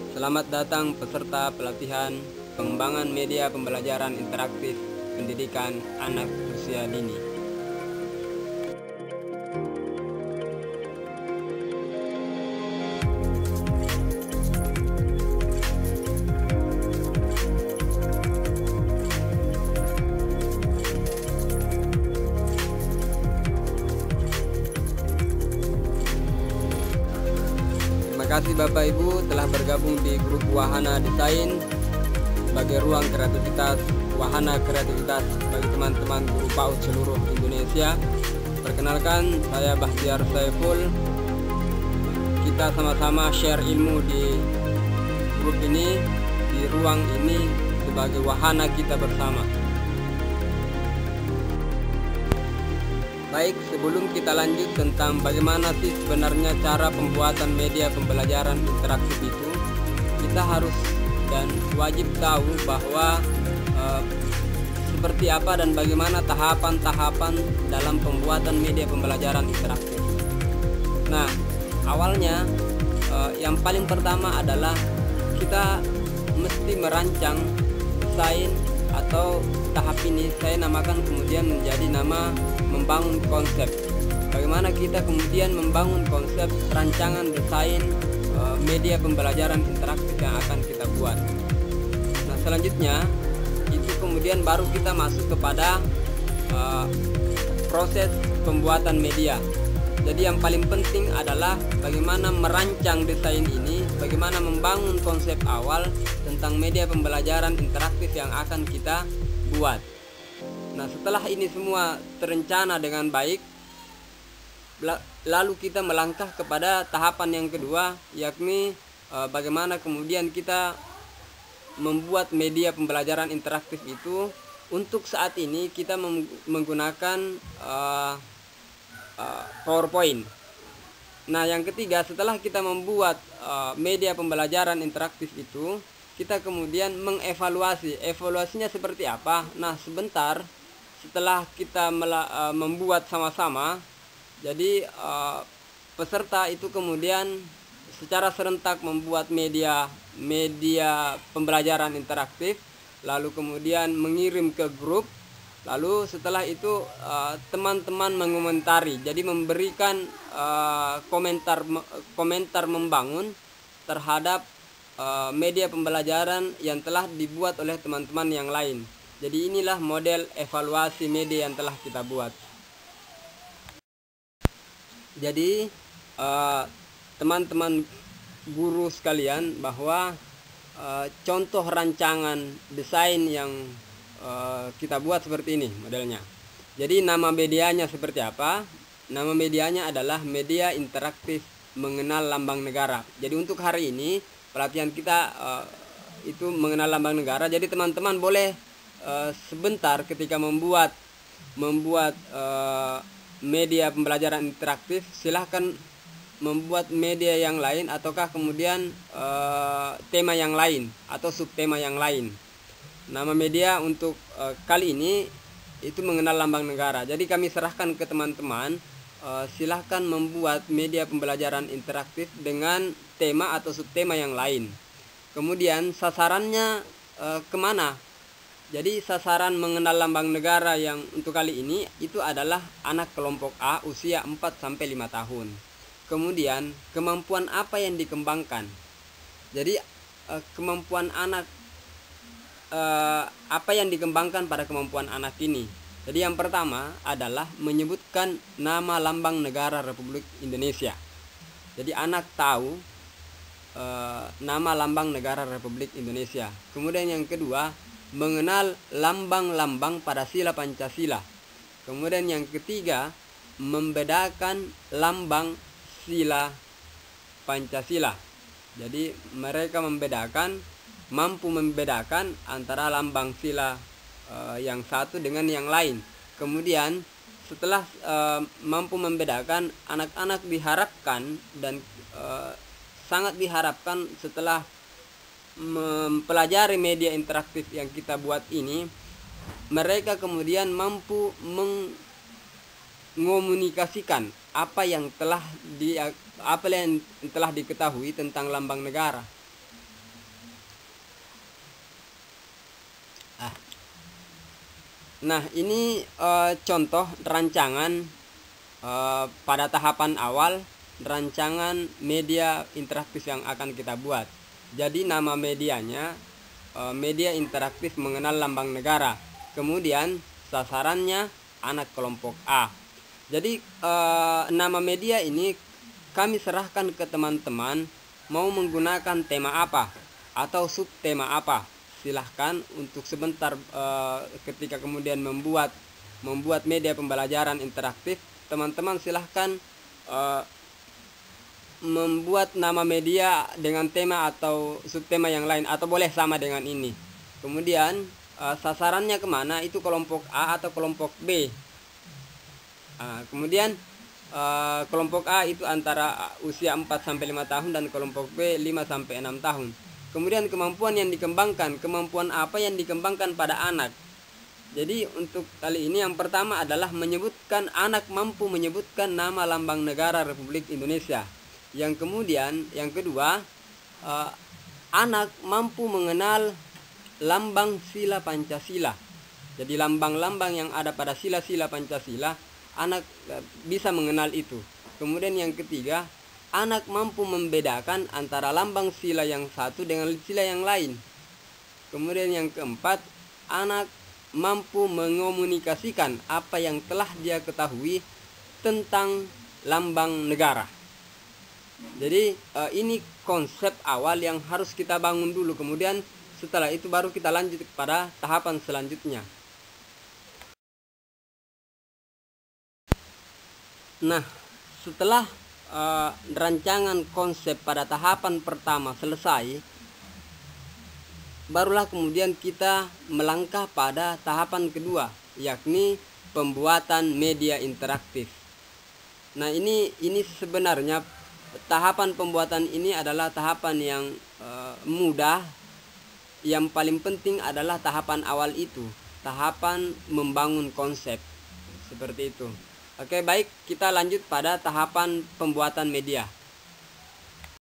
Selamat datang peserta pelatihan pengembangan media pembelajaran interaktif pendidikan anak usia dini. Terima kasih Bapak Ibu telah bergabung di grup Wahana Desain sebagai ruang kreativitas, wahana kreativitas bagi teman-teman guru PAUD seluruh Indonesia. Perkenalkan, saya Bahtiar Saiful. Kita sama-sama share ilmu di grup ini, di ruang ini sebagai wahana kita bersama. Baik, sebelum kita lanjut tentang bagaimana sih sebenarnya cara pembuatan media pembelajaran interaktif itu, kita harus dan wajib tahu bahwa seperti apa dan bagaimana tahapan-tahapan dalam pembuatan media pembelajaran interaktif. Nah, awalnya yang paling pertama adalah kita mesti merancang desain, atau tahap ini saya namakan kemudian menjadi nama membangun konsep. Bagaimana kita kemudian membangun konsep rancangan desain media pembelajaran interaktif yang akan kita buat. Nah, selanjutnya itu kemudian baru kita masuk kepada proses pembuatan media. Jadi yang paling penting adalah bagaimana merancang desain ini, bagaimana membangun konsep awal tentang media pembelajaran interaktif yang akan kita buat. Nah, setelah ini semua terencana dengan baik, lalu kita melangkah kepada tahapan yang kedua, yakni bagaimana kemudian kita membuat media pembelajaran interaktif itu. Untuk saat ini kita menggunakan PowerPoint. Nah, yang ketiga, setelah kita membuat media pembelajaran interaktif itu, kita kemudian mengevaluasi. Evaluasinya seperti apa? Nah, sebentar setelah kita membuat sama-sama, jadi peserta itu kemudian secara serentak membuat media pembelajaran interaktif, lalu kemudian mengirim ke grup. Lalu setelah itu teman-teman mengomentari, jadi memberikan komentar membangun terhadap media pembelajaran yang telah dibuat oleh teman-teman yang lain. Jadi inilah model evaluasi media yang telah kita buat. Jadi teman-teman guru sekalian, bahwa contoh rancangan desain yang kita buat seperti ini modelnya. Jadi nama medianya seperti apa? Nama medianya adalah media interaktif mengenal lambang negara. Jadi untuk hari ini pelatihan kita itu mengenal lambang negara. Jadi teman-teman boleh sebentar ketika membuat media pembelajaran interaktif, silahkan membuat media yang lain, ataukah kemudian tema yang lain atau subtema yang lain. Nama media untuk kali ini itu mengenal lambang negara. Jadi kami serahkan ke teman-teman, silahkan membuat media pembelajaran interaktif dengan tema atau subtema yang lain. Kemudian sasarannya kemana? Jadi sasaran mengenal lambang negara yang untuk kali ini itu adalah anak kelompok A usia 4-5 tahun. Kemudian kemampuan apa yang dikembangkan? Jadi kemampuan anak, apa yang dikembangkan pada kemampuan anak ini. Jadi yang pertama adalah menyebutkan nama lambang negara Republik Indonesia. Jadi anak tahu nama lambang negara Republik Indonesia. Kemudian yang kedua, mengenal lambang-lambang pada sila Pancasila. Kemudian yang ketiga, membedakan lambang sila Pancasila. Jadi mereka mampu membedakan antara lambang sila yang satu dengan yang lain. Kemudian setelah mampu membedakan, anak-anak diharapkan dan sangat diharapkan setelah mempelajari media interaktif yang kita buat ini, mereka kemudian mampu mengomunikasikan apa yang telah diketahui tentang lambang negara. Nah, ini contoh rancangan pada tahapan awal rancangan media interaktif yang akan kita buat. Jadi nama medianya media interaktif mengenal lambang negara. Kemudian sasarannya anak kelompok A. Jadi nama media ini kami serahkan ke teman-teman mau menggunakan tema apa atau subtema apa. Silahkan untuk sebentar ketika kemudian membuat media pembelajaran interaktif, teman-teman silahkan membuat nama media dengan tema atau subtema yang lain, atau boleh sama dengan ini. Kemudian sasarannya kemana, itu kelompok A atau kelompok B. Kemudian kelompok A itu antara usia 4-5 tahun dan kelompok B 5-6 tahun. Kemudian kemampuan yang dikembangkan, kemampuan apa yang dikembangkan pada anak. Jadi untuk kali ini yang pertama adalah menyebutkan, anak mampu menyebutkan nama lambang negara Republik Indonesia. Yang kemudian yang kedua, anak mampu mengenal lambang sila Pancasila. Jadi lambang-lambang yang ada pada sila-sila Pancasila, anak bisa mengenal itu. Kemudian yang ketiga, anak mampu membedakan antara lambang sila yang satu dengan sila yang lain. Kemudian yang keempat, anak mampu mengomunikasikan apa yang telah dia ketahui tentang lambang negara. Jadi ini konsep awal yang harus kita bangun dulu. Kemudian setelah itu baru kita lanjut pada tahapan selanjutnya. Nah, setelah rancangan konsep pada tahapan pertama selesai, barulah kemudian kita melangkah pada tahapan kedua, yakni pembuatan media interaktif. Nah, ini sebenarnya tahapan pembuatan ini adalah tahapan yang mudah. Yang paling penting adalah tahapan awal itu, tahapan membangun konsep, seperti itu. Oke, baik, kita lanjut pada tahapan pembuatan media.